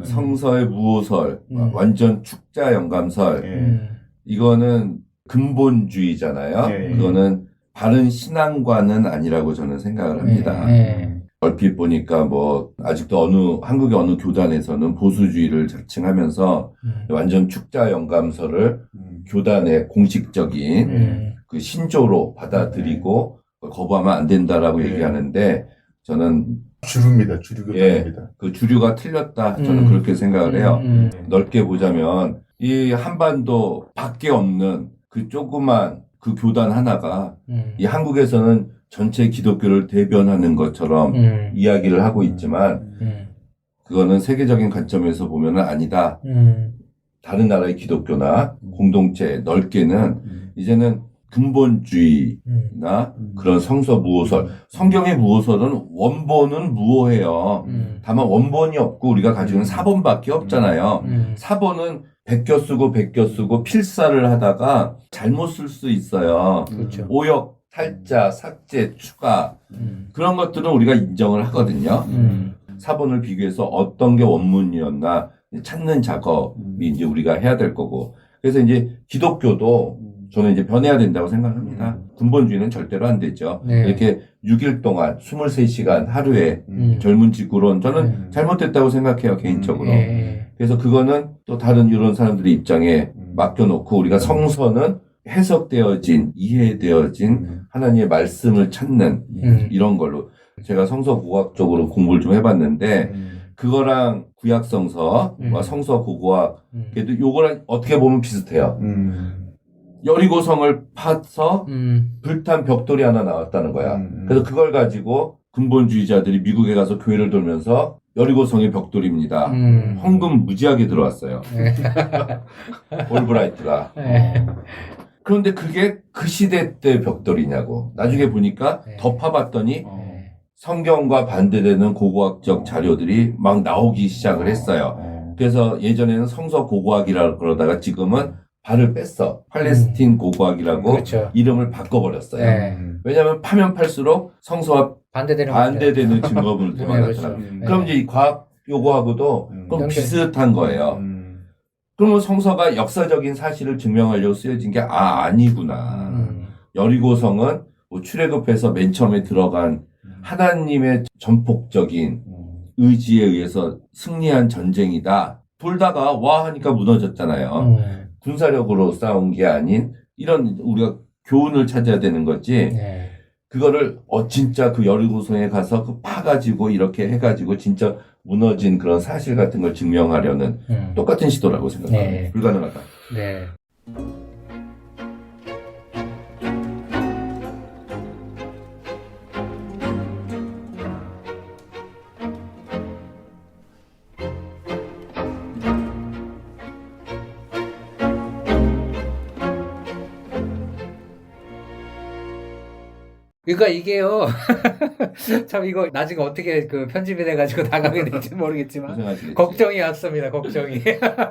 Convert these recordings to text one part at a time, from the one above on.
성서의 무호설, 완전 축자 영감설. 이거는 근본주의잖아요. 그거는 바른 신앙과는 아니라고 저는 생각을 합니다. 얼핏 보니까 뭐 아직도 한국의 어느 교단에서는 보수주의를 자칭하면서 완전 축자 영감설을 교단의 공식적인 그 신조로 받아들이고 거부하면 안 된다라고 얘기하는데 저는 주류입니다. 주류교단입니다. 그 주류가 틀렸다. 저는 그렇게 생각을 해요. 넓게 보자면 이 한반도 밖에 없는 그 조그만 그 교단 하나가 이 한국에서는 전체 기독교를 대변하는 것처럼 이야기를 하고 있지만 그거는 세계적인 관점에서 보면은 아니다. 다른 나라의 기독교나 공동체 넓게는 이제는 근본주의나 그런 성서 무호설, 성경의 무호설은 원본은 무호해요. 다만 원본이 없고 우리가 가지고 있는 사본밖에 없잖아요. 사본은 베껴 쓰고 필사를 하다가 잘못 쓸 수 있어요. 그렇죠. 오역, 탈자, 삭제, 추가 그런 것들은 우리가 인정을 하거든요. 사본을 비교해서 어떤 게 원문이었나 찾는 작업이 이제 우리가 해야 될 거고. 그래서 이제 기독교도 저는 이제 변해야 된다고 생각합니다. 근본주의는 절대로 안 되죠. 네. 이렇게 6일 동안 23시간 하루에 젊은 직구론 저는 잘못됐다고 생각해요, 개인적으로. 그래서 그거는 또 다른 이런 사람들의 입장에 맡겨놓고 우리가 성서는 해석되어진, 이해되어진 하나님의 말씀을 찾는 이런 걸로 제가 성서고고학적으로 공부를 좀 해봤는데 그거랑 구약성서와 성서고고학 그래도 요거랑 어떻게 보면 비슷해요. 여리고성을 파서 불탄 벽돌이 하나 나왔다는 거야. 그래서 그걸 가지고 근본주의자들이 미국에 가서 교회를 돌면서 여리고성의 벽돌입니다. 헌금 무지하게 들어왔어요. 올브라이트가. 그런데 그게 그 시대 때 벽돌이냐고. 나중에 보니까 더 파봤더니 성경과 반대되는 고고학적 자료들이 막 나오기 시작을 했어요. 그래서 예전에는 성서 고고학이라고 그러다가 지금은 발을 뺐어. 팔레스틴 고고학이라고 그렇죠. 이름을 바꿔버렸어요. 왜냐하면 파면 팔수록 성서와 반대되는 증거물들이 막 나타나. 그럼 이제 이 과학 요구하고도 그럼 비슷한 거예요. 그러면 성서가 역사적인 사실을 증명하려고 쓰여진 게 아니구나. 여리고성은 뭐 출애굽해서 맨 처음에 들어간 하나님의 전폭적인 의지에 의해서 승리한 전쟁이다. 돌다가 와 하니까 무너졌잖아요. 군사력으로 싸운 게 아닌 이런 우리가 교훈을 찾아야 되는 거지. 그거를 진짜 그 여리고성에 가서 그 파가지고 이렇게 해가지고 진짜 무너진 그런 사실 같은 걸 증명하려는 똑같은 시도라고 생각합니다. 불가능하다. 네. 그러니까 이게요. 참 이거 나중에 어떻게 그 편집이 돼가지고 나가게 될지 모르겠지만 고생하시겠지. 걱정이 앞섭니다. 걱정이.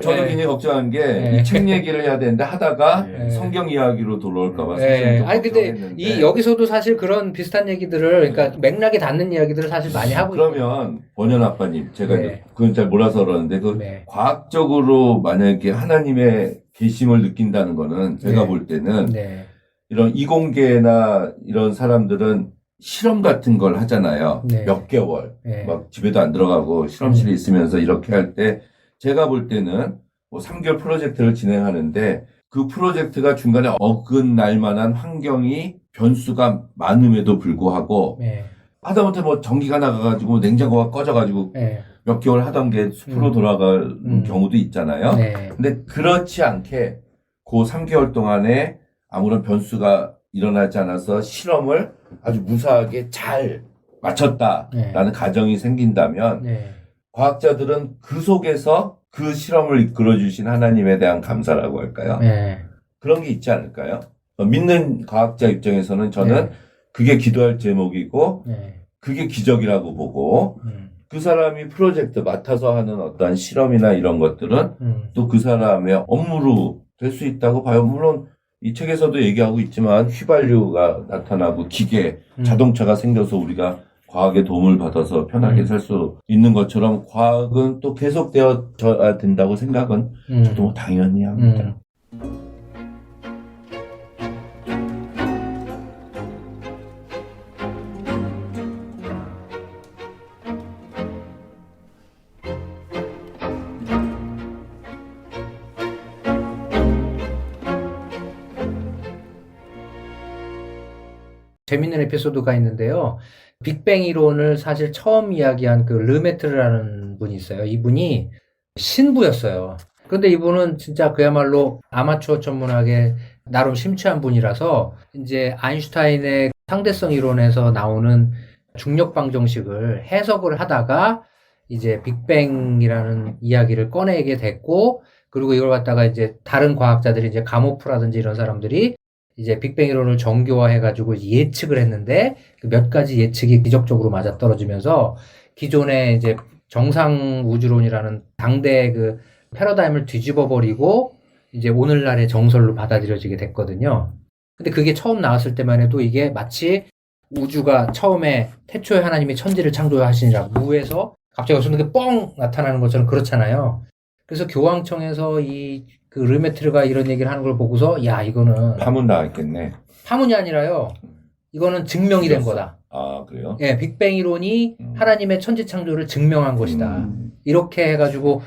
저도 굉장히 걱정한 게 이 책 얘기를 해야 되는데 하다가 성경 이야기로 돌아올까봐 사실 좀 아니 근데 걱정했는데. 이 여기서도 사실 그런 비슷한 얘기들을 그러니까 맥락이 닿는 이야기들을 사실 많이 하고 그러면 원현 아빠님 제가 이제 그건 잘 몰라서 그러는데 그 과학적으로 만약에 하나님의 계심을 느낀다는 거는 제가 볼 때는 이런 이공계나 이런 사람들은 실험 같은 걸 하잖아요. 몇 개월. 막 집에도 안 들어가고 실험실에 있으면서 이렇게 할 때 제가 볼 때는 뭐 3개월 프로젝트를 진행하는데 그 프로젝트가 중간에 어긋날 만한 환경이 변수가 많음에도 불구하고 하다못해 뭐 전기가 나가가지고 냉장고가 꺼져가지고 몇 개월 하던 게 숲으로 돌아가는 경우도 있잖아요. 근데 그렇지 않게 그 3개월 동안에 아무런 변수가 일어나지 않아서 실험을 아주 무사하게 잘 마쳤다라는 가정이 생긴다면 과학자들은 그 속에서 그 실험을 이끌어주신 하나님에 대한 감사라고 할까요? 그런 게 있지 않을까요? 믿는 과학자 입장에서는 저는 그게 기도할 제목이고 그게 기적이라고 보고 그 사람이 프로젝트 맡아서 하는 어떠한 실험이나 이런 것들은 또 그 사람의 업무로 될 수 있다고 봐요. 물론 이 책에서도 얘기하고 있지만 휘발유가 나타나고 기계, 자동차가 생겨서 우리가 과학의 도움을 받아서 편하게 살 수 있는 것처럼 과학은 또 계속되어져야 된다고 생각은 저도 뭐 당연히 합니다. 재밌는 에피소드가 있는데요. 빅뱅 이론을 사실 처음 이야기한 그 르메트르라는 분이 있어요. 이분이 신부였어요. 근데 이분은 진짜 그야말로 아마추어 천문학에 나름 심취한 분이라서 이제 아인슈타인의 상대성 이론에서 나오는 중력 방정식을 해석을 하다가 이제 빅뱅이라는 이야기를 꺼내게 됐고, 그리고 이걸 갖다가 이제 다른 과학자들이 이제 가모프라든지 이런 사람들이 이제 빅뱅 이론을 정교화해가지고 예측을 했는데 그 몇 가지 예측이 기적적으로 맞아떨어지면서 기존의 이제 정상 우주론이라는 당대의 그 패러다임을 뒤집어버리고 이제 오늘날의 정설로 받아들여지게 됐거든요. 근데 그게 처음 나왔을 때만 해도 이게 마치 우주가 처음에 태초에 하나님이 천지를 창조하시니라 무에서 갑자기 어느 게 뻥 나타나는 것처럼 그렇잖아요. 그래서 교황청에서 그 르메트르가 이런 얘기를 하는 걸 보고서 야 이거는 파문 나왔겠네. 파문이 아니라요. 이거는 증명이 된 거다. 아 그래요? 예, 빅뱅 이론이 하나님의 천지 창조를 증명한 것이다. 이렇게 해가지고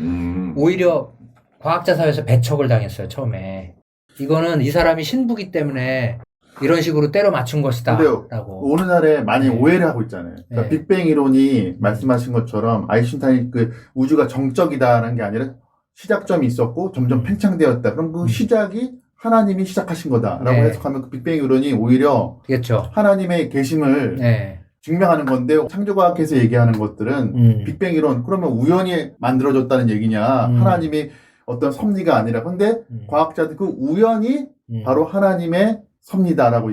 오히려 과학자 사회에서 배척을 당했어요. 처음에 이거는 이 사람이 신부기 때문에 이런 식으로 때려 맞춘 것이다. 라고. 오늘날에 많이 오해를 하고 있잖아요. 그러니까 빅뱅 이론이 말씀하신 것처럼 아인슈타인 그 우주가 정적이다라는 게 아니라 시작점이 있었고 점점 팽창되었다. 그럼 그 시작이 하나님이 시작하신 거다라고 해석하면 그 빅뱅 이론이 오히려 그렇죠. 하나님의 계심을 증명하는 건데 창조과학에서 얘기하는 것들은 빅뱅 이론 그러면 우연히 만들어졌다는 얘기냐 하나님이 어떤 섭리가 아니라 근데 과학자들 그 우연이 바로 하나님의 섭리다라고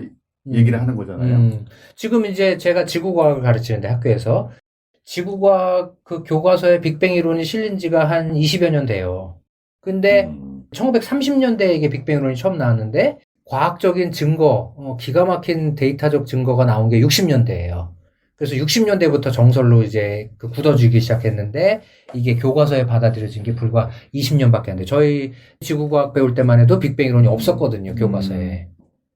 얘기를 하는 거잖아요. 지금 이제 제가 지구과학을 가르치는데 학교에서 지구과학 그 교과서에 빅뱅 이론이 실린 지가 한 20여 년 돼요. 근데 1930년대에 이게 빅뱅 이론이 처음 나왔는데 과학적인 증거, 기가 막힌 데이터적 증거가 나온 게 60년대예요. 그래서 60년대부터 정설로 이제 그 굳어지기 시작했는데 이게 교과서에 받아들여진 게 불과 20년밖에 안 돼요. 저희 지구과학 배울 때만 해도 빅뱅 이론이 없었거든요, 교과서에.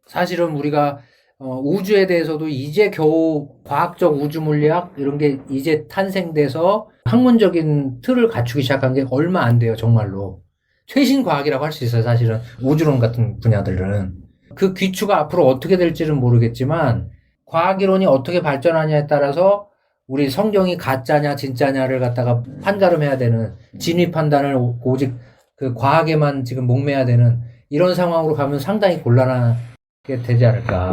사실은 우리가 우주에 대해서도 이제 겨우 과학적 우주 물리학 이런 게 이제 탄생돼서 학문적인 틀을 갖추기 시작한 게 얼마 안 돼요, 정말로. 최신 과학이라고 할 수 있어요, 사실은. 우주론 같은 분야들은. 그 귀추가 앞으로 어떻게 될지는 모르겠지만 과학이론이 어떻게 발전하냐에 따라서 우리 성경이 가짜냐 진짜냐를 갖다가 판가름해야 되는 진위 판단을 오직 그 과학에만 지금 목매야 되는 이런 상황으로 가면 상당히 곤란하게 되지 않을까.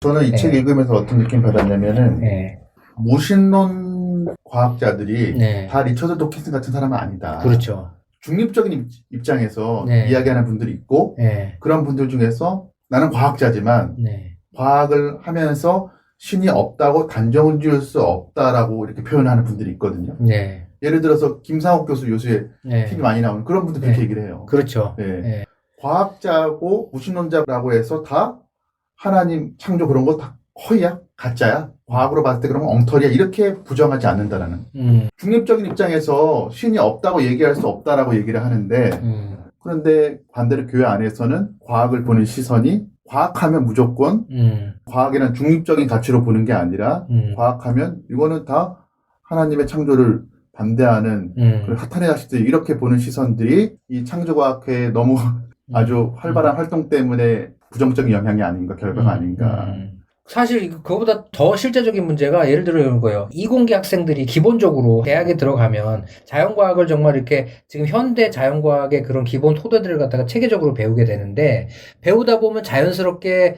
저는 이 책 읽으면서 어떤 느낌 받았냐면은 무신론 과학자들이 다 리처드 도킨슨 같은 사람은 아니다. 그렇죠. 중립적인 입장에서 이야기하는 분들이 있고 그런 분들 중에서 나는 과학자지만 과학을 하면서 신이 없다고 단정을 지을 수 없다라고 이렇게 표현하는 분들이 있거든요. 예를 들어서 김상욱 교수 요새 TV 많이 나오는 그런 분들 그렇게 얘기를 해요. 그렇죠. 과학자고 무신론자라고 해서 다 하나님 창조 그런 거 다 허위야? 가짜야? 과학으로 봤을 때 그런 건 엉터리야? 이렇게 부정하지 않는다라는. 중립적인 입장에서 신이 없다고 얘기할 수 없다라고 얘기를 하는데 그런데 반대로 교회 안에서는 과학을 보는 시선이 과학하면 무조건 과학이란 중립적인 가치로 보는 게 아니라 과학하면 이거는 다 하나님의 창조를 반대하는 그 사탄의 자식들 이렇게 보는 시선들이 이 창조과학회에 너무 아주 활발한 활동 때문에 부정적인 영향이 아닌가, 결과가 아닌가. 사실 그거보다 더 실제적인 문제가 예를 들어 이런 거예요. 이공계 학생들이 기본적으로 대학에 들어가면 자연과학을 정말 이렇게 지금 현대 자연과학의 그런 기본 토대들을 갖다가 체계적으로 배우게 되는데 배우다 보면 자연스럽게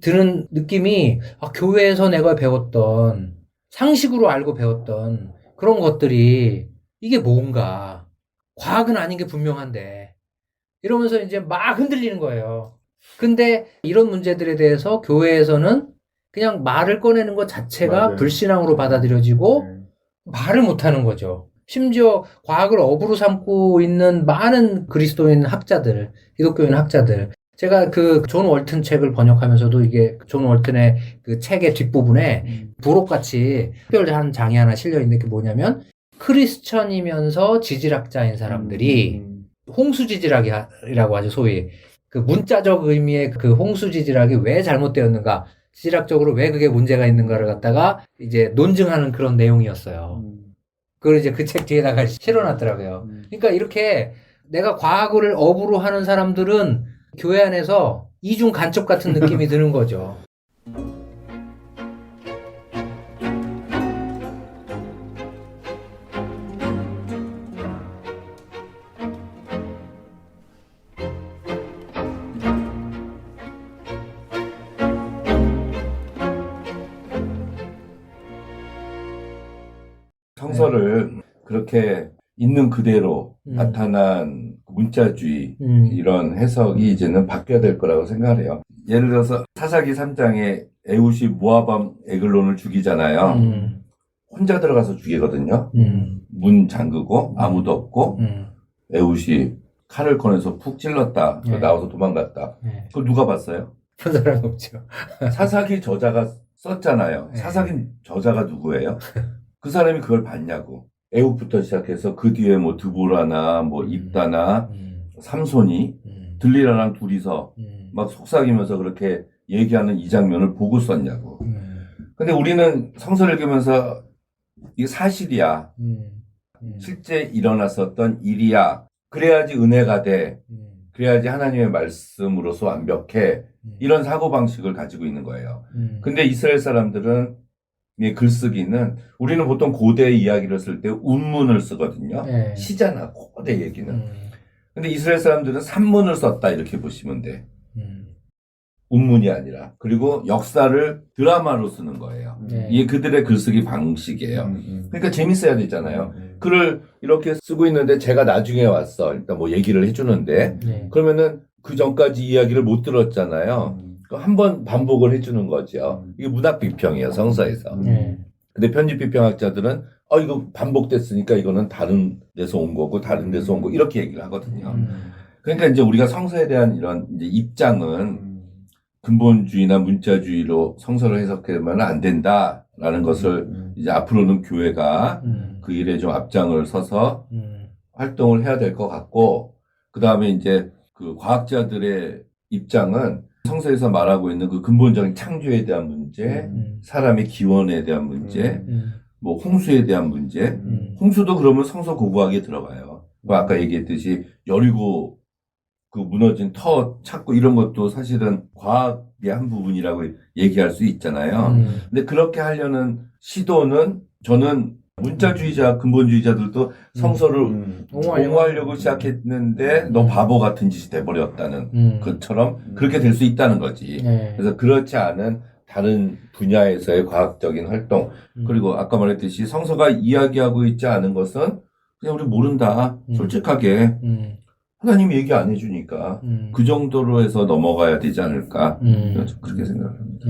드는 느낌이 교회에서 내가 배웠던 상식으로 알고 배웠던 그런 것들이 이게 뭔가 과학은 아닌 게 분명한데 이러면서 이제 막 흔들리는 거예요. 근데 이런 문제들에 대해서 교회에서는 그냥 말을 꺼내는 것 자체가 맞아요. 불신앙으로 받아들여지고 네. 말을 못하는 거죠. 심지어 과학을 업으로 삼고 있는 많은 그리스도인 학자들, 기독교인 학자들. 제가 그 존 월튼 책을 번역하면서도 이게 존 월튼의 그 책의 뒷부분에 부록같이 특별한 장이 하나 실려있는 게 뭐냐면 크리스천이면서 지질학자인 사람들이 홍수지질학이라고 하죠, 소위. 그 문자적 의미의 그 홍수지질학이 왜 잘못되었는가, 지질학적으로 왜 그게 문제가 있는가를 갖다가 이제 논증하는 그런 내용이었어요. 그걸 이제 그 책 뒤에다가 실어놨더라고요. 그러니까 이렇게 내가 과학을 업으로 하는 사람들은 교회 안에서 이중 간첩 같은 느낌이 드는 거죠. 성서를 그렇게 있는 그대로 나타난 문자주의 이런 해석이 이제는 바뀌어야 될 거라고 생각을 해요. 예를 들어서 사사기 3장에 에훗이 모아밤 에글론을 죽이잖아요. 혼자 들어가서 죽이거든요. 문 잠그고 아무도 없고 에훗이 칼을 꺼내서 푹 찔렀다. 나와서 도망갔다. 그걸 누가 봤어요? 본 사람 없죠. 사사기 저자가 썼잖아요. 사사기 저자가 누구예요? 그 사람이 그걸 봤냐고. 에훗부터 시작해서 그 뒤에 뭐 드보라나 뭐 입다나 삼손이 들리라랑 둘이서 막 속삭이면서 그렇게 얘기하는 이 장면을 보고 썼냐고. 근데 우리는 성서를 읽으면서 이게 사실이야. 실제 일어났었던 일이야. 그래야지 은혜가 돼. 그래야지 하나님의 말씀으로서 완벽해. 이런 사고방식을 가지고 있는 거예요. 근데 이스라엘 사람들은 이 글쓰기는 우리는 보통 고대 이야기를 쓸 때 운문을 쓰거든요. 네. 시잖아, 고대 얘기는. 근데 이스라엘 사람들은 산문을 썼다 이렇게 보시면 돼. 운문이 아니라. 그리고 역사를 드라마로 쓰는 거예요. 이게 그들의 글쓰기 방식이에요. 그러니까 재밌어야 되잖아요. 글을 이렇게 쓰고 있는데 제가 나중에 왔어. 일단 뭐 얘기를 해주는데 그러면은 그 전까지 이야기를 못 들었잖아요. 한번 반복을 해주는 거죠. 이게 문학 비평이에요, 성서에서. 근데 편집 비평학자들은 이거 반복됐으니까 이거는 다른 데서 온 거고 다른 데서 온 거 이렇게 얘기를 하거든요. 그러니까 이제 우리가 성서에 대한 이런 이제 입장은 근본주의나 문자주의로 성서를 해석하면 안 된다라는 것을 이제 앞으로는 교회가 그 일에 좀 앞장을 서서 활동을 해야 될 것 같고, 그 다음에 이제 그 과학자들의 입장은 성서에서 말하고 있는 그 근본적인 창조에 대한 문제, 사람의 기원에 대한 문제, 뭐 홍수에 대한 문제, 홍수도 그러면 성서 고고학에 들어가요. 아까 얘기했듯이 여리고 그 무너진 터 찾고 이런 것도 사실은 과학의 한 부분이라고 얘기할 수 있잖아요. 근데 그렇게 하려는 시도는 저는 문자주의자, 근본주의자들도 성서를 옹호하려고 시작했는데 너 바보 같은 짓이 돼버렸다는 것처럼 그렇게 될 수 있다는 거지. 그래서 그렇지 않은 다른 분야에서의 과학적인 활동, 그리고 아까 말했듯이 성서가 이야기하고 있지 않은 것은 그냥 우리 모른다. 솔직하게. 하나님이 얘기 안 해주니까 그 정도로 해서 넘어가야 되지 않을까. 그렇게 생각합니다.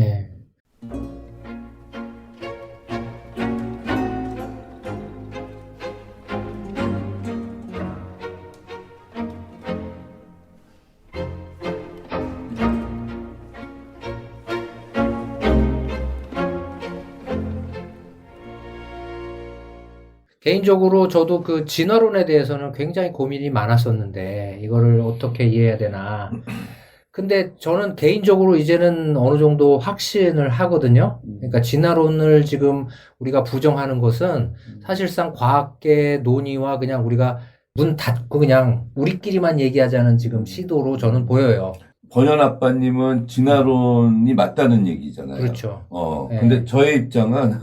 개인적으로 저도 그 진화론에 대해서는 굉장히 고민이 많았었는데 이거를 어떻게 이해해야 되나. 근데 저는 개인적으로 이제는 어느 정도 확신을 하거든요. 그러니까 진화론을 지금 우리가 부정하는 것은 사실상 과학계 논의와 그냥 우리가 문 닫고 그냥 우리끼리만 얘기하자는 지금 시도로 저는 보여요. 번연 아빠님은 진화론이 맞다는 얘기잖아요. 그렇죠. 근데 저의 입장은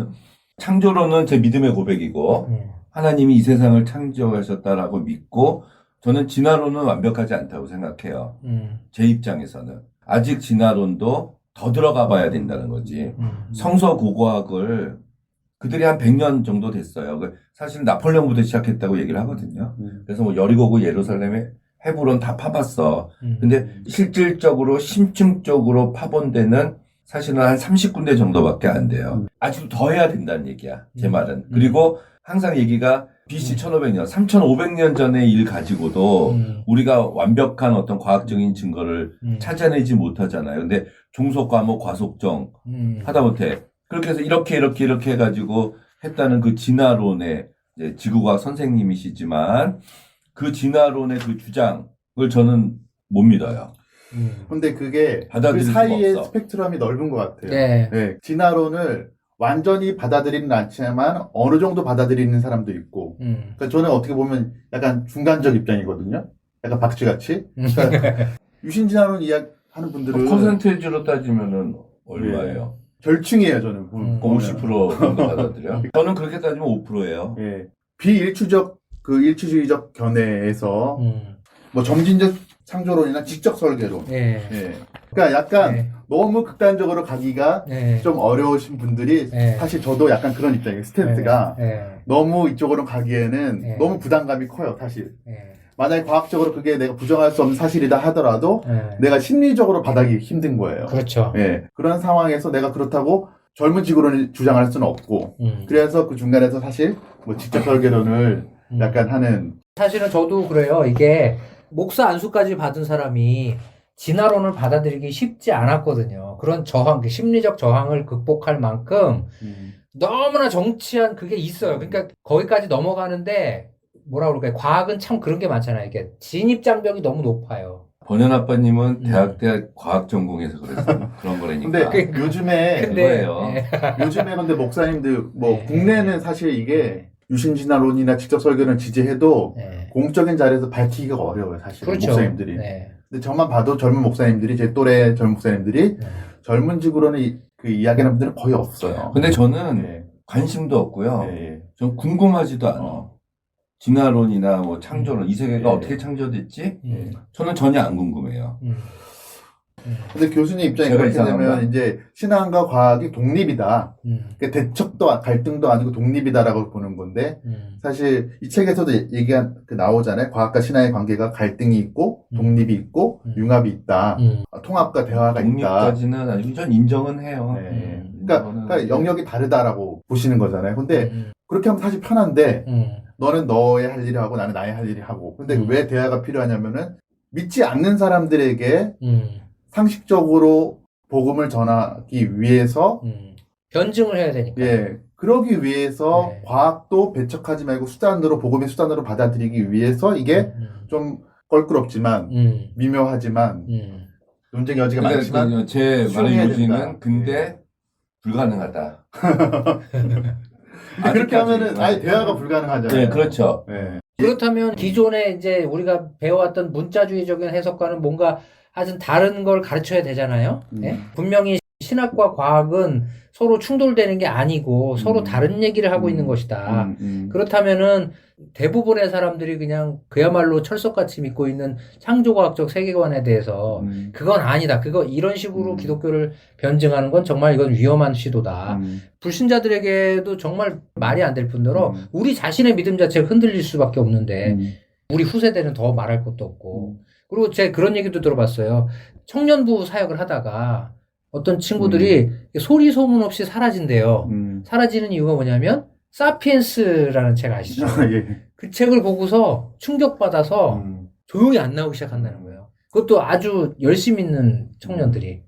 창조론은 제 믿음의 고백이고 하나님이 이 세상을 창조하셨다라고 믿고 저는 진화론은 완벽하지 않다고 생각해요. 제 입장에서는. 아직 진화론도 더 들어가 봐야 된다는 거지. 성서 고고학을 그들이 한 100년 정도 됐어요. 사실 나폴레옹부터 시작했다고 얘기를 하거든요. 그래서 뭐 여리고고 예루살렘에 해부론 다 파봤어. 근데 실질적으로 심층적으로 파본 데는 사실은 한 30군데 정도밖에 안 돼요. 아직도 더 해야 된다는 얘기야. 제 말은. 그리고 항상 얘기가 BC 1500년, 3500년 전의 일 가지고도 우리가 완벽한 어떤 과학적인 증거를 찾아내지 못하잖아요. 근데 종속과목 과속정 하다못해 그렇게 해서 이렇게 해가지고 했다는 그 진화론의 이제 지구과학 선생님이시지만 그 진화론의 그 주장을 저는 못 믿어요. 근데 그게 그 받아들일 수가 사이에 없어. 스펙트럼이 넓은 것 같아요. 네. 네, 진화론을 완전히 받아들이는 않지만 어느 정도 받아들이는 사람도 있고. 그러니까 저는 어떻게 보면 약간 중간적 입장이거든요. 약간 박쥐같이. 그러니까 유신진화론 이야기하는 분들은 퍼센테이지로 따지면은 얼마예요? 절충이에요, 저는. 50% 정도 받아들여? 저는 그렇게 따지면 5%예요. 예. 비일추적 그 일치주의적 견해에서 뭐 점진적 창조론이나 직접 설계론. 예. 예. 그러니까 약간 네. 너무 극단적으로 가기가 네. 좀 어려우신 분들이 네. 사실 저도 약간 그런 입장이에요. 스탠스가 네. 너무 이쪽으로 가기에는 네. 너무 부담감이 커요, 사실. 네. 만약에 과학적으로 그게 내가 부정할 수 없는 사실이다 하더라도 네. 내가 심리적으로 받아들이기 힘든 거예요. 그렇죠. 예. 그런 상황에서 내가 그렇다고 젊은 지구론을 주장할 수는 없고 그래서 그 중간에서 사실 뭐 직접 설계론을 약간 하는 사실은 저도 그래요. 이게 목사 안수까지 받은 사람이 진화론을 받아들이기 쉽지 않았거든요. 그런 저항, 그 심리적 저항을 극복할 만큼 너무나 정치한 그게 있어요. 그러니까 거기까지 넘어가는데 뭐라 그럴까요? 과학은 참 그런 게 많잖아요. 이게 진입장벽이 너무 높아요. 번연 아빠님은 대학 과학 전공해서 그랬어요. 그런 거라니까. 근데 요즘에 그거예요. 요즘에 근데 목사님들 뭐 네. 국내는 사실 이게 유신진화론이나 직접 설계론을 지지해도 네. 공적인 자리에서 밝히기가 어려워요, 사실. 그렇죠. 목사님들이. 네. 근데 저만 봐도 젊은 목사님들이, 제 또래 젊은 목사님들이 네. 젊은 지구론을 그 이야기하는 분들은 거의 없어요. 근데 저는 예. 관심도 없고요. 예. 전 궁금하지도 않아. 진화론이나 뭐 창조론, 이 세계가 예. 어떻게 창조됐지? 예. 저는 전혀 안 궁금해요. 근데 교수님 입장이 제가 그렇게 되면 이상한가? 이제 신앙과 과학이 독립이다. 그러니까 대척도 갈등도 아니고 독립이다라고 보는 건데 사실 이 책에서도 얘기한 그 나오잖아요. 과학과 신앙의 관계가 갈등이 있고 독립이 있고 융합이 있다. 통합과 대화가 있다. 독립까지는 아니고 전 인정은 해요. 네. 인정은 그러니까 영역이 다르다라고 보시는 거잖아요. 근데 그렇게 하면 사실 편한데 너는 너의 할 일을 하고 나는 나의 할 일을 하고. 근데 왜 대화가 필요하냐면은 믿지 않는 사람들에게 상식적으로 복음을 전하기 위해서 변증을 해야 되니까. 예, 그러기 위해서 네. 과학도 배척하지 말고 수단으로 복음의 수단으로 받아들이기 위해서 이게 좀 껄끄럽지만 미묘하지만 논쟁의 여지가 많지만 제 말의 수용해야 요지는 된다. 근데 불가능하다. 그렇게 하면은 아예 대화가 불가능하잖아요. 네, 그렇죠. 예. 그렇다면 기존에 이제 우리가 배워왔던 문자주의적인 해석과는 뭔가 하여튼 다른 걸 가르쳐야 되잖아요. 예? 분명히 신학과 과학은 서로 충돌되는 게 아니고 서로 다른 얘기를 하고 있는 것이다. 그렇다면은 대부분의 사람들이 그냥 그야말로 철석같이 믿고 있는 창조과학적 세계관에 대해서 그건 아니다. 그거 이런 식으로 기독교를 변증하는 건 정말 이건 위험한 시도다. 불신자들에게도 정말 말이 안 될 뿐더러 우리 자신의 믿음 자체가 흔들릴 수밖에 없는데 우리 후세대는 더 말할 것도 없고 그리고 제가 그런 얘기도 들어봤어요. 청년부 사역을 하다가 어떤 친구들이 소리 소문 없이 사라진대요. 사라지는 이유가 뭐냐면 사피엔스라는 책 아시죠? 예. 그 책을 보고서 충격받아서 조용히 안 나오기 시작한다는 거예요. 그것도 아주 열심히 있는 청년들이.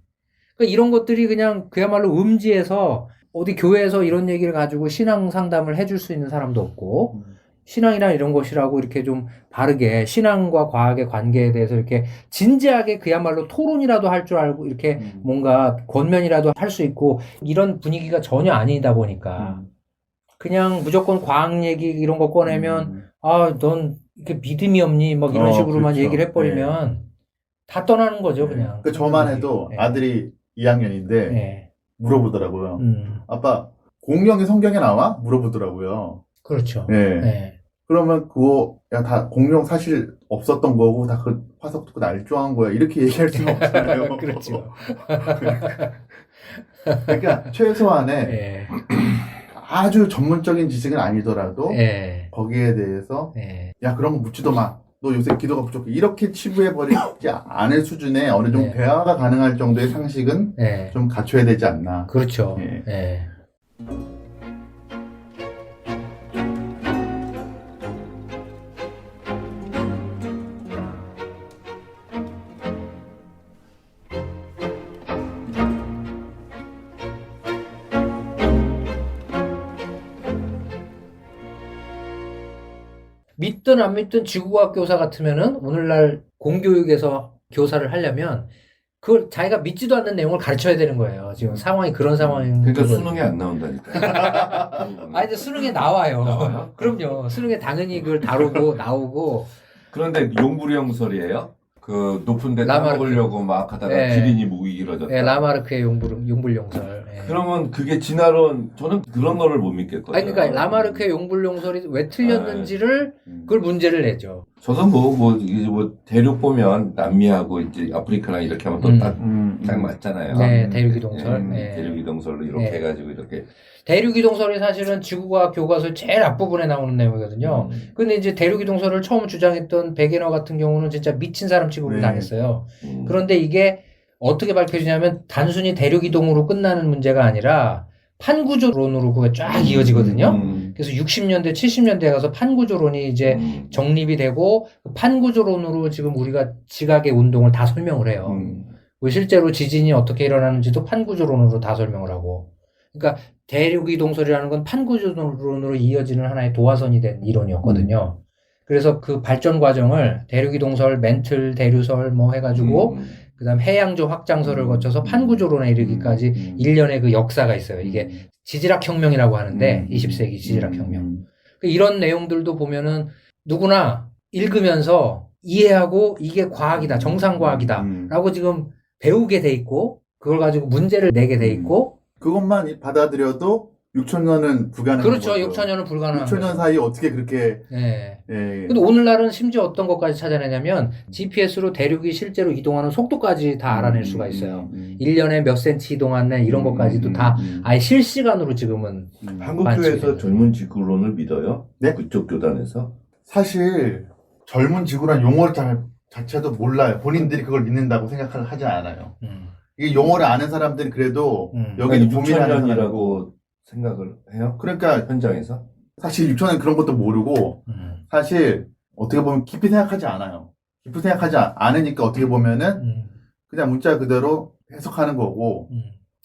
그러니까 이런 것들이 그냥 그야말로 음지에서 어디 교회에서 이런 얘기를 가지고 신앙 상담을 해줄 수 있는 사람도 없고 신앙이란 이런 것이라고 이렇게 좀 바르게 신앙과 과학의 관계에 대해서 이렇게 진지하게 그야말로 토론이라도 할 줄 알고 이렇게 뭔가 권면이라도 할 수 있고 이런 분위기가 전혀 아니다 보니까 그냥 무조건 과학 얘기 이런 거 꺼내면 아, 넌 이렇게 믿음이 없니? 막 이런 식으로만 그렇죠. 얘기를 해버리면 다 떠나는 거죠, 그냥. 그 저만 해도 네. 아들이 2학년인데 네. 물어보더라고요. 아빠, 공룡이 성경에 나와? 물어보더라고요. 그렇죠. 네. 네. 그러면 그거 그냥 다 공룡 사실 없었던 거고 다 그 화석 듣고 날조한 거야. 이렇게 얘기할 수는 없잖아요. 그렇죠. 그러니까 최소한의 네. 아주 전문적인 지식은 아니더라도 네. 거기에 대해서 네. 야 그런 거 묻지도 마. 너 요새 기도가 부족해. 이렇게 치부해버리지 않을 수준의 어느 정도 대화가 가능할 정도의 상식은 좀 갖춰야 되지 않나. 그렇죠. 예. 믿든 안 믿든 지구과학 교사 같으면은 오늘날 공교육에서 교사를 하려면 그걸 자기가 믿지도 않는 내용을 가르쳐야 되는 거예요. 지금 상황이 그런 상황인 그러니까 거거든요. 수능에 안 나온다니까. 아니, 근데 수능에 나와요. 나와요? 그럼요. 수능에 당연히 그걸 다루고 나오고. 그런데 용불용설이에요? 그 높은 데 라마르크. 따먹으려고 막 하다가 네. 기린이 목이 길어졌다. 라마르크의 용불용설. 그러면 그게 진화론, 저는 그런 거를 못 믿겠거든요. 아니, 그러니까 라마르크의 용불용설이 왜 틀렸는지를 그걸 문제를 내죠. 저도 이게 대륙 보면 남미하고 이제 아프리카랑 이렇게 하면 또 딱 맞잖아요. 네, 대륙이동설. 대륙이동설로 이렇게 네. 해가지고 이렇게. 대륙이동설이 사실은 지구과학 교과서 제일 앞부분에 나오는 내용이거든요. 근데 이제 대륙이동설을 처음 주장했던 베게너 같은 경우는 진짜 미친 사람 취급을 당했어요. 그런데 이게 어떻게 밝혀지냐면 단순히 대륙이동으로 끝나는 문제가 아니라 판구조론으로 그게 쫙 이어지거든요. 그래서 60년대, 70년대에 가서 판구조론이 이제 정립이 되고 그 판구조론으로 지금 우리가 지각의 운동을 다 설명을 해요. 실제로 지진이 어떻게 일어나는지도 판구조론으로 다 설명을 하고. 그러니까 대륙이동설이라는 건 판구조론으로 이어지는 하나의 도화선이 된 이론이었거든요. 그래서 그 발전 과정을 대륙이동설, 멘틀, 대류설 뭐 해가지고 그다음 해양조 확장설을 거쳐서 판구조론에 이르기까지 일련의 그 역사가 있어요. 이게 지질학 혁명이라고 하는데 20세기 지질학 혁명. 이런 내용들도 보면은 누구나 읽으면서 이해하고 이게 과학이다, 정상 과학이다라고 지금 배우게 돼 있고 그걸 가지고 문제를 내게 돼 있고 그것만 받아들여도 6,000년은 불가능한 그렇죠. 거죠. 6,000년은 불가능한 6,000년 거죠. 사이 어떻게 그렇게 네. 예. 근데 오늘날은 심지어 어떤 것까지 찾아내냐면 GPS로 대륙이 실제로 이동하는 속도까지 다 알아낼 수가 있어요. 1년에 몇 센치 이동하는 이런 것까지도 다 아예 실시간으로 지금은 한국교회에서 젊은 지구론을 믿어요? 네? 그쪽 교단에서? 사실 젊은 지구란 용어 자체도 몰라요. 본인들이 그걸 믿는다고 생각을 하지 않아요. 이 용어를 아는 사람들은 그래도 여기는 고민하는 사람이고 6,000년이라고 생각을 해요? 그러니까 현장에서? 사실 6,000년 그런 것도 모르고 사실 어떻게 보면 깊이 생각하지 않아요. 깊이 생각하지 않으니까 어떻게 보면은 그냥 문자 그대로 해석하는 거고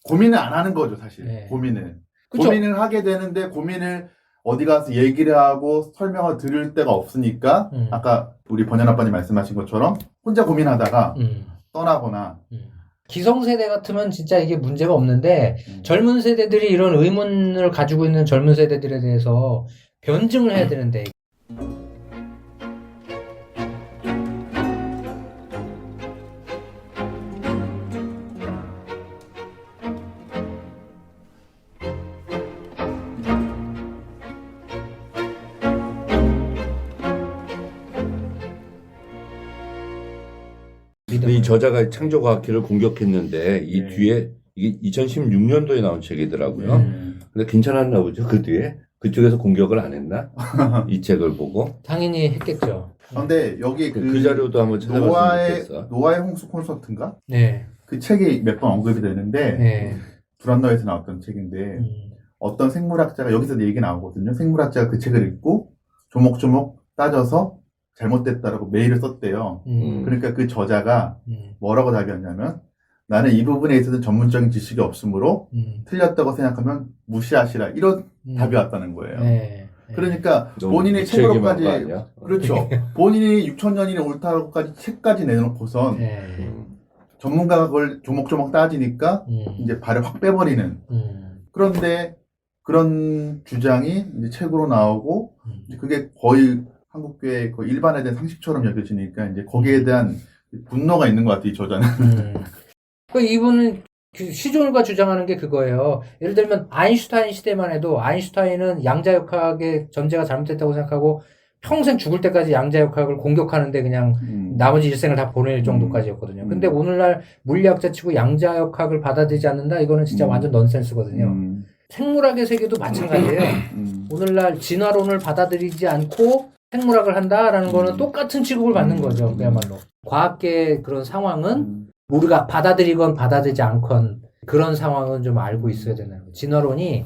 고민을 안 하는 거죠, 사실. 네. 고민을. 그쵸? 고민을 하게 되는데 고민을 어디 가서 얘기를 하고 설명을 들을 데가 없으니까 아까 우리 번연 아빠님 말씀하신 것처럼 혼자 고민하다가 떠나거나 기성세대 같으면 진짜 이게 문제가 없는데 젊은 세대들이 이런 의문을 가지고 있는 젊은 세대들에 대해서 변증을 해야 되는데 이 저자가 창조과학회를 공격했는데 이 네. 뒤에 이게 2016년도에 나온 책이더라고요. 근데 괜찮았나 보죠, 그 뒤에? 그쪽에서 공격을 안 했나? 이 책을 보고. 당연히 했겠죠. 근데 여기 그 자료도 한번 찾아봤으면 좋겠어. 노아의 홍수 콘서트인가? 네. 그 책이 몇 번 언급이 되는데 네. 두란노에서 나왔던 책인데 어떤 생물학자가 여기서 얘기 나오거든요. 생물학자가 그 책을 읽고 조목조목 따져서 잘못됐다라고 메일을 썼대요. 그러니까 그 저자가 뭐라고 답이었냐면 나는 이 부분에 있어서는 전문적인 지식이 없으므로 틀렸다고 생각하면 무시하시라 이런 답이 왔다는 거예요. 네. 그러니까 너무 본인의 무책임한 거 책으로까지 아니야? 그렇죠. 본인이 6,000년이 옳다고까지 책까지 내놓고선 네. 전문가가 그걸 조목조목 따지니까 이제 발을 확 빼버리는. 그런데 그런 주장이 이제 책으로 나오고 이제 그게 거의 한국교회 거의 일반에 대한 상식처럼 여겨지니까 이제 거기에 대한 분노가 있는 것 같아요, 이 저자는. 그 이분은 그 시존과 주장하는 게 그거예요. 예를 들면 아인슈타인 시대만 해도 아인슈타인은 양자역학의 전제가 잘못됐다고 생각하고 평생 죽을 때까지 양자역학을 공격하는데 그냥 나머지 일생을 다 보낼 정도까지였거든요. 근데 오늘날 물리학자 치고 양자역학을 받아들이지 않는다? 이거는 진짜 완전 넌센스거든요. 생물학의 세계도 마찬가지예요. 오늘날 진화론을 받아들이지 않고 생물학을 한다라는 거는 똑같은 취급을 받는 거죠. 그야말로. 과학계의 그런 상황은 우리가 받아들이건 받아들이지 않건 그런 상황은 좀 알고 있어야 되는 거예요. 진화론이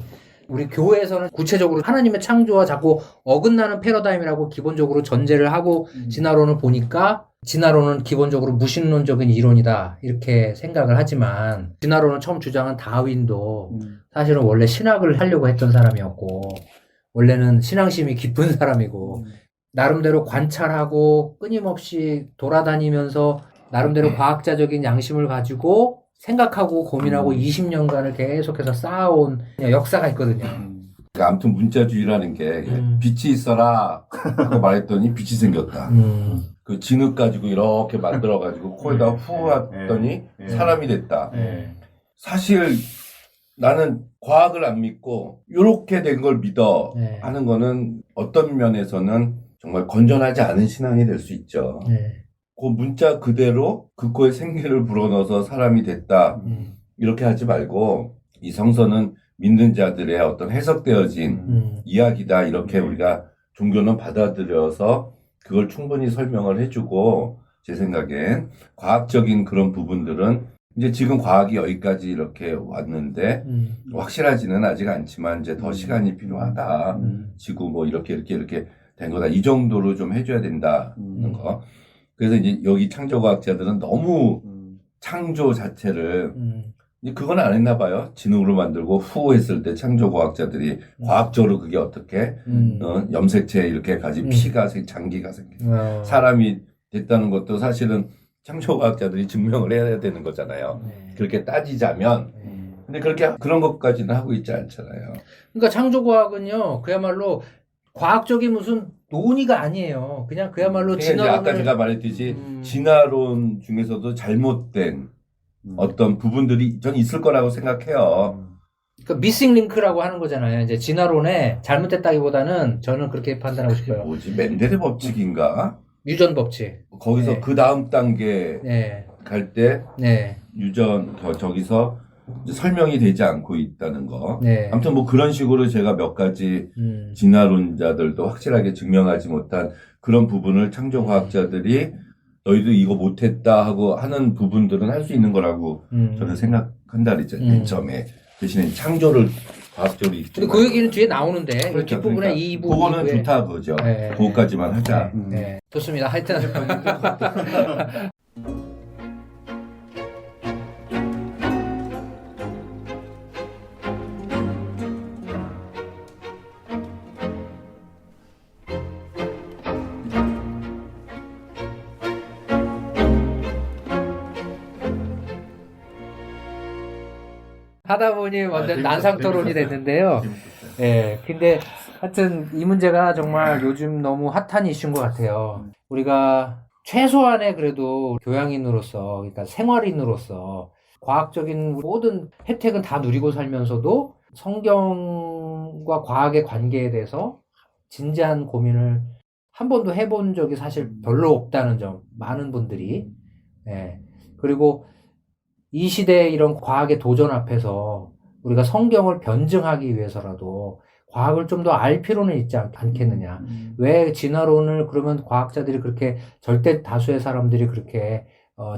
우리 교회에서는 구체적으로 하나님의 창조와 자꾸 어긋나는 패러다임이라고 기본적으로 전제를 하고 진화론을 보니까 진화론은 기본적으로 무신론적인 이론이다 이렇게 생각을 하지만 진화론을 처음 주장한 다윈도 사실은 원래 신학을 하려고 했던 사람이었고 원래는 신앙심이 깊은 사람이고 나름대로 관찰하고 끊임없이 돌아다니면서 나름대로 과학자적인 양심을 가지고 생각하고 고민하고 20년간을 계속해서 쌓아온 역사가 있거든요. 그러니까 아무튼 문자주의라는 게 빛이 있어라 하고 말했더니 빛이 생겼다. 그 진흙 가지고 이렇게 만들어가지고 코에다 후 했더니 사람이 됐다. 사실 나는 과학을 안 믿고 이렇게 된 걸 믿어 하는 거는 어떤 면에서는 정말 건전하지 않은 신앙이 될 수 있죠. 그 문자 그대로 그 코에 생기를 불어넣어서 사람이 됐다. 이렇게 하지 말고 이 성서는 믿는 자들의 어떤 해석되어진 이야기다. 이렇게 우리가 종교는 받아들여서 그걸 충분히 설명을 해주고 제 생각엔 과학적인 그런 부분들은 이제 지금 과학이 여기까지 이렇게 왔는데 확실하지는 아직 않지만 이제 더 시간이 필요하다. 지구 뭐 이렇게 된 거다. 이 정도로 좀 해줘야 된다는 거. 그래서 이제 여기 창조과학자들은 너무 창조 자체를 이제 그건 안 했나 봐요. 진흙으로 만들고 후 했을 때 창조과학자들이 과학적으로 그게 어떻게 염색체 이렇게 가진 피가 장기가 생겨 사람이 됐다는 것도 사실은 창조과학자들이 증명을 해야 되는 거잖아요. 그렇게 따지자면 근데 그렇게 그런 것까지는 하고 있지 않잖아요. 그러니까 창조과학은요 그야말로 과학적인 무슨 논의가 아니에요. 그냥 그야말로 진화론을 아까 제가 말했듯이 진화론 중에서도 잘못된 어떤 부분들이 전 있을 거라고 생각해요. 그러니까 미싱 링크라고 하는 거잖아요. 이제 진화론에 잘못됐다기보다는 저는 그렇게 판단하고 싶어요. 뭐지? 멘델의 법칙인가? 유전 법칙. 거기서 그 다음 단계 갈 때 유전 저기서 설명이 되지 않고 있다는 거. 아무튼 뭐 그런 식으로 제가 몇 가지 진화론자들도 확실하게 증명하지 못한 그런 부분을 창조과학자들이 너희도 이거 못했다 하고 하는 부분들은 할 수 있는 거라고 저는 생각한다 그랬죠. 맨 처음에. 대신에 창조를 과학적으로 근데 그 얘기는 뒤에 나오는데 그렇죠. 뒷부분에 그러니까 이 부분 그거는 좋다 그거죠. 그거까지만 하자. 좋습니다. 하여튼 하다 보니 완전 난상 토론이 됐는데요. 근데 하여튼 이 문제가 정말 요즘 너무 핫한 이슈인 것 같아요. 우리가 최소한의 그래도 교양인으로서, 그러니까 생활인으로서 과학적인 모든 혜택은 다 누리고 살면서도 성경과 과학의 관계에 대해서 진지한 고민을 한 번도 해본 적이 사실 별로 없다는 점, 많은 분들이. 그리고 이 시대의 이런 과학의 도전 앞에서 우리가 성경을 변증하기 위해서라도 과학을 좀 더 알 필요는 있지 않겠느냐. 왜 진화론을 그러면 과학자들이 그렇게 절대 다수의 사람들이 그렇게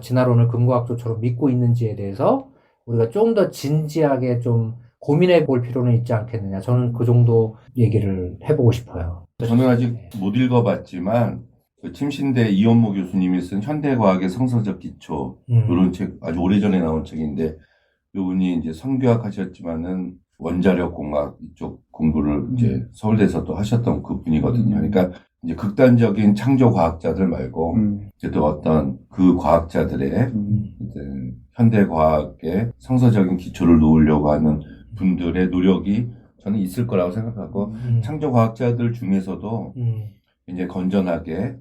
진화론을 근거학조처럼 믿고 있는지에 대해서 우리가 좀 더 진지하게 좀 고민해 볼 필요는 있지 않겠느냐. 저는 그 정도 얘기를 해보고 싶어요. 저는 아직 못 읽어봤지만 그 침신대 이원모 교수님이 쓴 현대과학의 성서적 기초 이런 책 아주 오래전에 나온 책인데 이분이 이제 성교학 하셨지만은 원자력 공학 이쪽 공부를 이제 서울대에서 또 하셨던 그 분이거든요. 그러니까 이제 극단적인 창조 과학자들 말고 이제 또 어떤 그 과학자들의 이제 현대과학의 성서적인 기초를 놓으려고 하는 분들의 노력이 저는 있을 거라고 생각하고 창조 과학자들 중에서도 이제 건전하게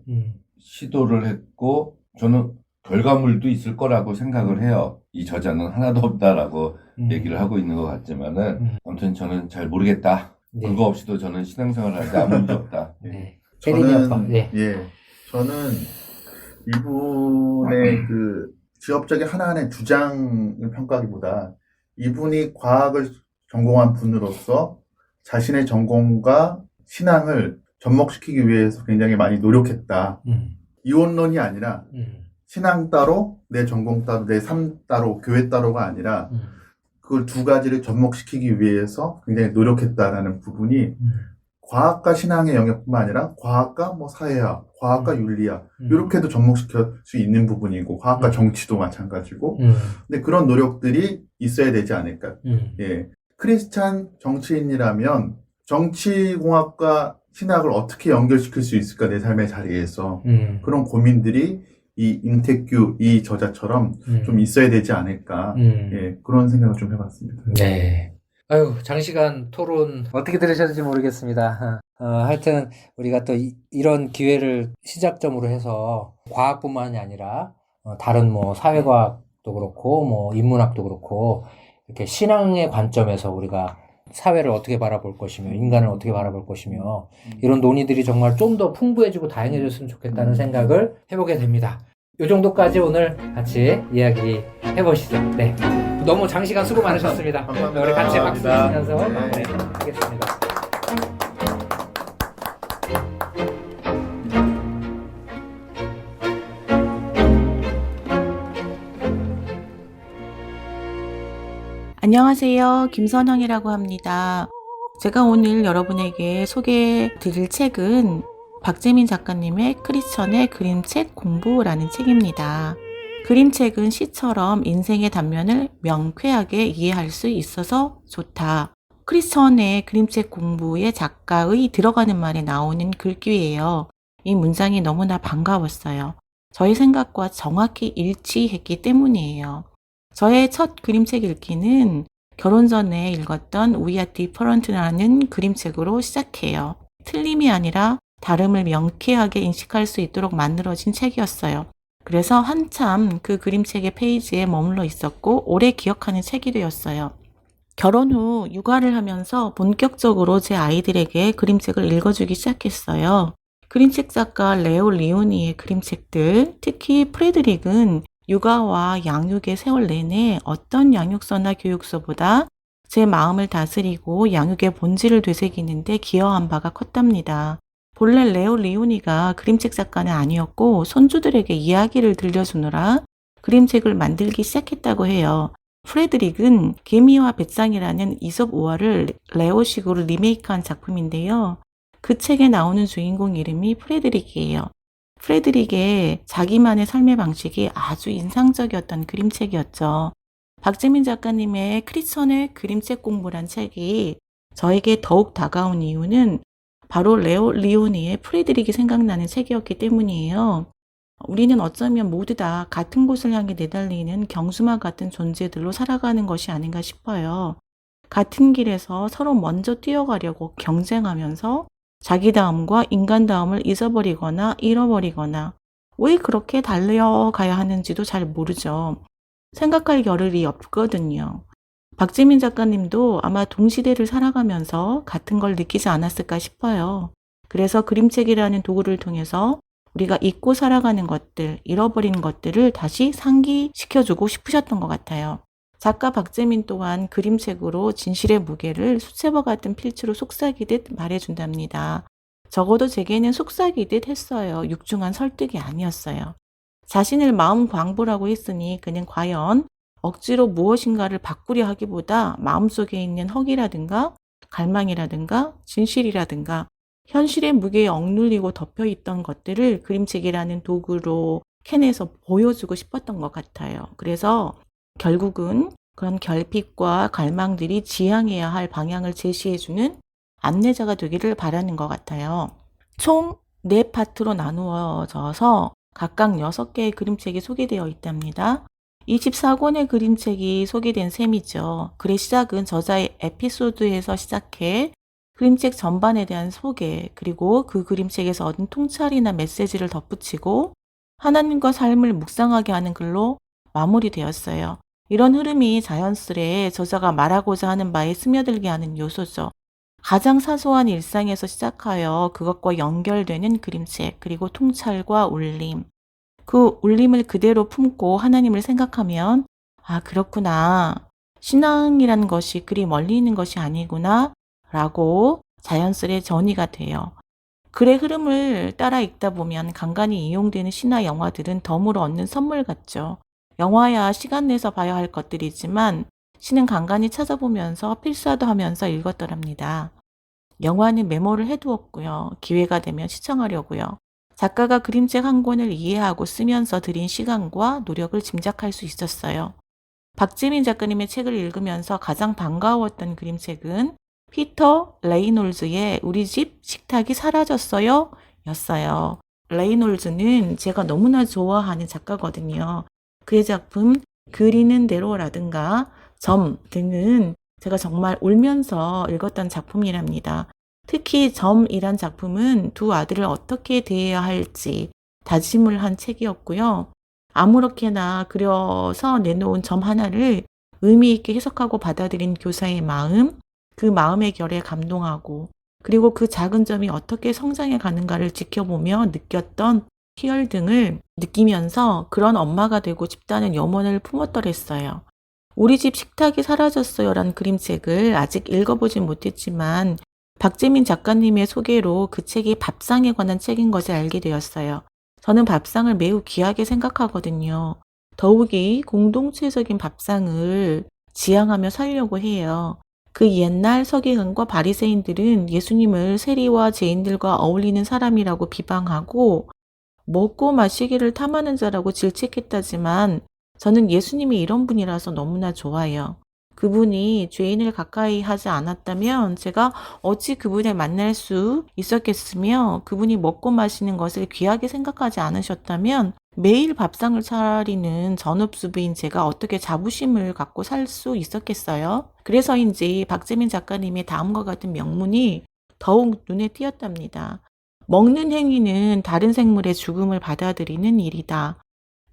시도를 했고 저는 결과물도 있을 거라고 생각을 해요. 이 저자는 하나도 없다라고 얘기를 하고 있는 것 같지만은 아무튼 저는 잘 모르겠다. 그거 없이도 저는 신앙생활을 하는데 아무 문제 없다. 저는 이분의 그 지역적인 하나하나의 주장을 평가하기보다 이분이 과학을 전공한 분으로서 자신의 전공과 신앙을 접목시키기 위해서 굉장히 많이 노력했다. 이원론이 아니라 신앙 따로, 내 전공 따로, 내 삶 따로, 교회 따로가 아니라 그걸 두 가지를 접목시키기 위해서 굉장히 노력했다라는 부분이 과학과 신앙의 영역뿐만 아니라 과학과 뭐 사회학, 과학과 윤리학 이렇게도 접목시킬 수 있는 부분이고 과학과 정치도 마찬가지고 근데 그런 노력들이 있어야 되지 않을까. 예. 크리스찬 정치인이라면 정치공학과 신학을 어떻게 연결시킬 수 있을까 내 삶의 자리에서 그런 고민들이 이 임택규 이 저자처럼 좀 있어야 되지 않을까. 예, 그런 생각을 좀 해봤습니다. 네. 아유, 장시간 토론 어떻게 들으셨는지 모르겠습니다. 하여튼 우리가 또 이런 기회를 시작점으로 해서 과학뿐만이 아니라 다른 뭐 사회과학도 그렇고 뭐 인문학도 그렇고 이렇게 신앙의 관점에서 우리가 사회를 어떻게 바라볼 것이며 인간을 어떻게 바라볼 것이며 이런 논의들이 정말 좀 더 풍부해지고 다양해졌으면 좋겠다는 생각을 해보게 됩니다. 이 정도까지 오늘 같이 이야기 해보시죠. 네. 너무 장시간 수고 많으셨습니다. 감사합니다. 우리 같이 박수 치면서 네. 마무리하겠습니다. 안녕하세요. 김선영이라고 합니다. 제가 오늘 여러분에게 소개해 드릴 책은 박재민 작가님의 크리스천의 그림책 공부라는 책입니다. 그림책은 시처럼 인생의 단면을 명쾌하게 이해할 수 있어서 좋다. 크리스천의 그림책 공부의 작가의 들어가는 말에 나오는 글귀예요. 이 문장이 너무나 반가웠어요. 저의 생각과 정확히 일치했기 때문이에요. 저의 첫 그림책 읽기는 결혼 전에 읽었던 We Are Different라는 그림책으로 시작해요. 틀림이 아니라 다름을 명쾌하게 인식할 수 있도록 만들어진 책이었어요. 그래서 한참 그 그림책의 페이지에 머물러 있었고 오래 기억하는 책이 되었어요. 결혼 후 육아를 하면서 본격적으로 제 아이들에게 그림책을 읽어주기 시작했어요. 그림책 작가 레오 리오니의 그림책들, 특히 프레드릭은 육아와 양육의 세월 내내 어떤 양육서나 교육서보다 제 마음을 다스리고 양육의 본질을 되새기는데 기여한 바가 컸답니다. 본래 레오 리오니가 그림책 작가는 아니었고 손주들에게 이야기를 들려주느라 그림책을 만들기 시작했다고 해요. 프레드릭은 개미와 배짱이라는 이솝 우화를 레오식으로 리메이크한 작품인데요. 그 책에 나오는 주인공 이름이 프레드릭이에요. 프레드릭의 자기만의 삶의 방식이 아주 인상적이었던 그림책이었죠. 박재민 작가님의 크리스천의 그림책 공부란 책이 저에게 더욱 다가온 이유는 바로 레오 리오니의 프레드릭이 생각나는 책이었기 때문이에요. 우리는 어쩌면 모두 다 같은 곳을 향해 내달리는 경수마 같은 존재들로 살아가는 것이 아닌가 싶어요. 같은 길에서 서로 먼저 뛰어가려고 경쟁하면서 자기 다움과 인간 다움을 잊어버리거나 잃어버리거나 왜 그렇게 달려가야 하는지도 잘 모르죠. 생각할 겨를이 없거든요. 박재민 작가님도 아마 동시대를 살아가면서 같은 걸 느끼지 않았을까 싶어요. 그래서 그림책이라는 도구를 통해서 우리가 잊고 살아가는 것들, 잃어버린 것들을 다시 상기시켜주고 싶으셨던 것 같아요. 작가 박재민 또한 그림책으로 진실의 무게를 수채화 같은 필체로 속삭이듯 말해준답니다. 적어도 제게는 속삭이듯 했어요. 육중한 설득이 아니었어요. 자신을 마음 광부라고 했으니 그는 과연 억지로 무엇인가를 바꾸려 하기보다 마음속에 있는 허기라든가 갈망이라든가 진실이라든가 현실의 무게에 억눌리고 덮여있던 것들을 그림책이라는 도구로 캐내서 보여주고 싶었던 것 같아요. 그래서 결국은 그런 결핍과 갈망들이 지향해야 할 방향을 제시해주는 안내자가 되기를 바라는 것 같아요. 총 4파트로 나누어져서 각각 6개의 그림책이 소개되어 있답니다. 24권의 그림책이 소개된 셈이죠. 글의 시작은 저자의 에피소드에서 시작해 그림책 전반에 대한 소개, 그리고 그 그림책에서 얻은 통찰이나 메시지를 덧붙이고 하나님과 삶을 묵상하게 하는 글로 마무리되었어요. 이런 흐름이 자연스레 저자가 말하고자 하는 바에 스며들게 하는 요소죠. 가장 사소한 일상에서 시작하여 그것과 연결되는 그림책, 그리고 통찰과 울림. 그 울림을 그대로 품고 하나님을 생각하면 아, 그렇구나. 신앙이라는 것이 그리 멀리 있는 것이 아니구나 라고 자연스레 전이가 돼요. 글의 흐름을 따라 읽다 보면 간간히 이용되는 시나 영화들은 덤으로 얻는 선물 같죠. 영화야 시간 내서 봐야 할 것들이지만 시는 간간히 찾아보면서 필사도 하면서 읽었더랍니다. 영화는 메모를 해두었고요. 기회가 되면 시청하려고요. 작가가 그림책 한 권을 이해하고 쓰면서 들인 시간과 노력을 짐작할 수 있었어요. 박재민 작가님의 책을 읽으면서 가장 반가웠던 그림책은 피터 레이놀즈의 우리 집 식탁이 사라졌어요 였어요. 레이놀즈는 제가 너무나 좋아하는 작가거든요. 그의 작품 그리는 대로라든가 점 등은 제가 정말 울면서 읽었던 작품이랍니다. 특히 점이란 작품은 두 아들을 어떻게 대해야 할지 다짐을 한 책이었고요. 아무렇게나 그려서 내놓은 점 하나를 의미 있게 해석하고 받아들인 교사의 마음, 그 마음의 결에 감동하고 그리고 그 작은 점이 어떻게 성장해 가는가를 지켜보며 느꼈던 희열 등을 느끼면서 그런 엄마가 되고 싶다는 염원을 품었더랬어요. 우리 집 식탁이 사라졌어요 란 그림책을 아직 읽어보진 못했지만 박재민 작가님의 소개로 그 책이 밥상에 관한 책인 것을 알게 되었어요. 저는 밥상을 매우 귀하게 생각하거든요. 더욱이 공동체적인 밥상을 지향하며 살려고 해요. 그 옛날 서기관과 바리새인들은 예수님을 세리와 죄인들과 어울리는 사람이라고 비방하고 먹고 마시기를 탐하는 자라고 질책했다지만 저는 예수님이 이런 분이라서 너무나 좋아요. 그분이 죄인을 가까이 하지 않았다면 제가 어찌 그분을 만날 수 있었겠으며 그분이 먹고 마시는 것을 귀하게 생각하지 않으셨다면 매일 밥상을 차리는 전업주부인 제가 어떻게 자부심을 갖고 살 수 있었겠어요? 그래서인지 박재민 작가님의 다음과 같은 명문이 더욱 눈에 띄었답니다. 먹는 행위는 다른 생물의 죽음을 받아들이는 일이다.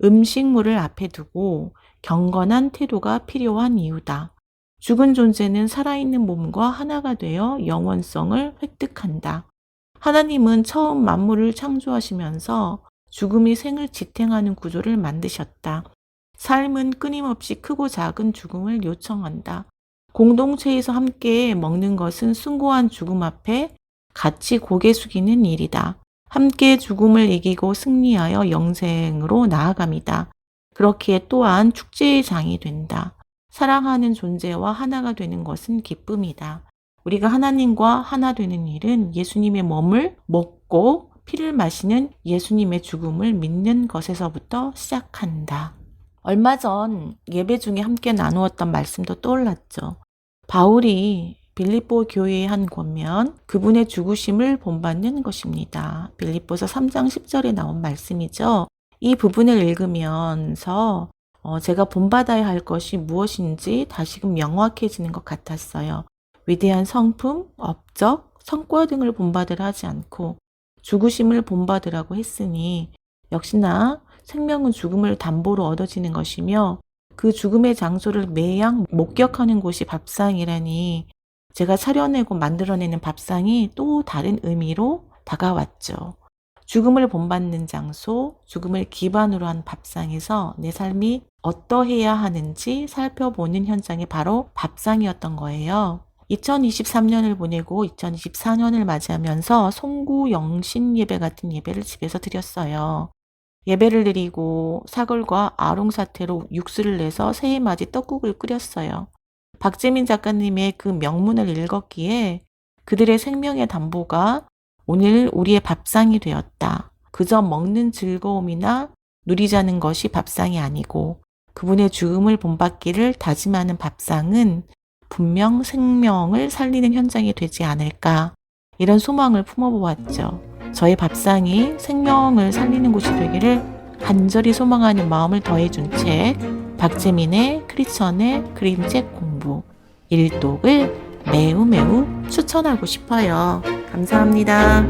음식물을 앞에 두고 경건한 태도가 필요한 이유다. 죽은 존재는 살아있는 몸과 하나가 되어 영원성을 획득한다. 하나님은 처음 만물을 창조하시면서 죽음이 생을 지탱하는 구조를 만드셨다. 삶은 끊임없이 크고 작은 죽음을 요청한다. 공동체에서 함께 먹는 것은 숭고한 죽음 앞에 같이 고개 숙이는 일이다. 함께 죽음을 이기고 승리하여 영생으로 나아갑니다. 그렇기에 또한 축제의 장이 된다. 사랑하는 존재와 하나가 되는 것은 기쁨이다. 우리가 하나님과 하나 되는 일은 예수님의 몸을 먹고 피를 마시는 예수님의 죽음을 믿는 것에서부터 시작한다. 얼마 전 예배 중에 함께 나누었던 말씀도 떠올랐죠. 바울이 빌립보 교회의 한 권면 그분의 죽으심을 본받는 것입니다. 빌립보서 3장 10절에 나온 말씀이죠. 이 부분을 읽으면서 제가 본받아야 할 것이 무엇인지 다시금 명확해지는 것 같았어요. 위대한 성품, 업적, 성과 등을 본받으라 하지 않고 죽으심을 본받으라고 했으니 역시나 생명은 죽음을 담보로 얻어지는 것이며 그 죽음의 장소를 매양 목격하는 곳이 밥상이라니 제가 차려내고 만들어내는 밥상이 또 다른 의미로 다가왔죠. 죽음을 본받는 장소, 죽음을 기반으로 한 밥상에서 내 삶이 어떠해야 하는지 살펴보는 현장이 바로 밥상이었던 거예요. 2023년을 보내고 2024년을 맞이하면서 송구 영신 예배 같은 예배를 집에서 드렸어요. 예배를 드리고 사골과 아롱사태로 육수를 내서 새해맞이 떡국을 끓였어요. 박재민 작가님의 그 명문을 읽었기에 그들의 생명의 담보가 오늘 우리의 밥상이 되었다. 그저 먹는 즐거움이나 누리자는 것이 밥상이 아니고 그분의 죽음을 본받기를 다짐하는 밥상은 분명 생명을 살리는 현장이 되지 않을까 이런 소망을 품어보았죠. 저의 밥상이 생명을 살리는 곳이 되기를 간절히 소망하는 마음을 더해준 책 박재민의 크리스천의 그림책 공부 일독을 매우 추천하고 싶어요. 감사합니다.